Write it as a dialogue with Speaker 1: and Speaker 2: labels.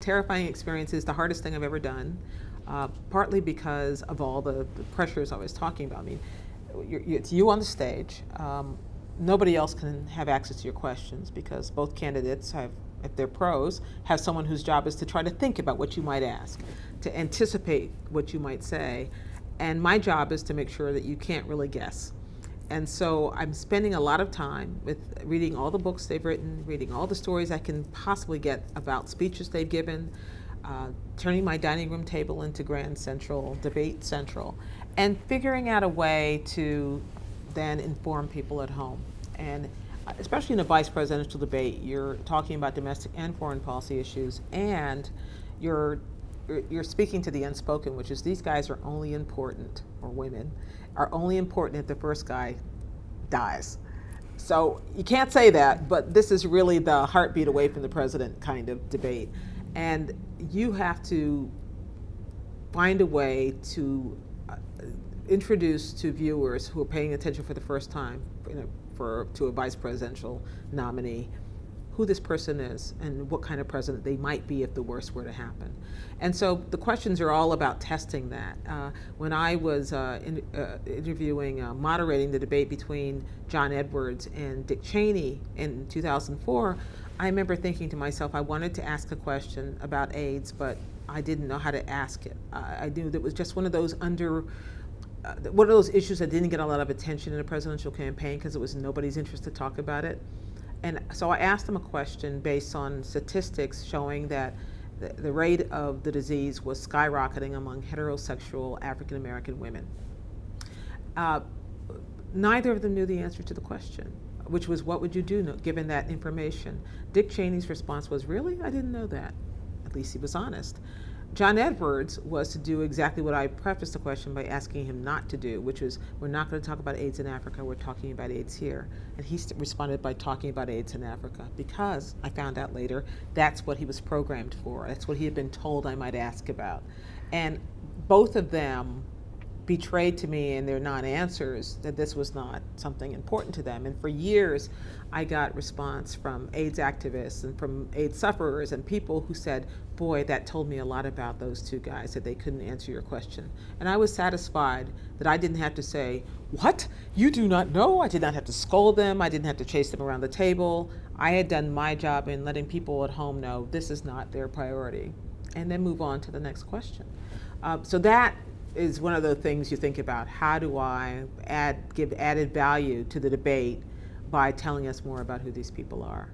Speaker 1: terrifying experience. It's the hardest thing I've ever done, partly because of all the pressures I was talking about. I mean, it's you on the stage. Nobody else can have access to your questions because both candidates have, if they're pros, have someone whose job is to try to think about what you might ask, to anticipate what you might say. And my job is to make sure that you can't really guess. And so I'm spending a lot of time with reading all the books they've written, reading all the stories I can possibly get about speeches they've given, turning my dining room table into Grand Central, Debate Central, and figuring out a way to then inform people at home. And especially in a vice presidential debate, you're talking about domestic and foreign policy issues, and you're speaking to the unspoken, which is these guys are only important, or women, are only important if the first guy dies. So you can't say that, but this is really the heartbeat away from the president kind of debate. And you have to find a way to introduce to viewers who are paying attention for the first time to a vice presidential nominee who this person is and what kind of president they might be if the worst were to happen. And so the questions are all about testing that. When I was moderating the debate between John Edwards and Dick Cheney in 2004, I remember thinking to myself, I wanted to ask a question about AIDS, but I didn't know how to ask it. I knew that it was just one of those issues that didn't get a lot of attention in a presidential campaign because it was in nobody's interest to talk about it. And so I asked him a question based on statistics showing that the rate of the disease was skyrocketing among heterosexual African American women. Neither of them knew the answer to the question, which was, what would you do given that information? Dick Cheney's response was, really? I didn't know that. At least he was honest. John Edwards was to do exactly what I prefaced the question by asking him not to do, which was, we're not going to talk about AIDS in Africa, we're talking about AIDS here. And he responded by talking about AIDS in Africa, because I found out later that's what he was programmed for. That's what he had been told I might ask about. And both of them betrayed to me in their non-answers that this was not something important to them. And for years, I got response from AIDS activists and from AIDS sufferers and people who said, boy, that told me a lot about those two guys, that they couldn't answer your question. And I was satisfied that I didn't have to say, what? You do not know? I did not have to scold them. I didn't have to chase them around the table. I had done my job in letting people at home know this is not their priority, and then move on to the next question. So that is one of the things you think about. How do I give added value to the debate by telling us more about who these people are?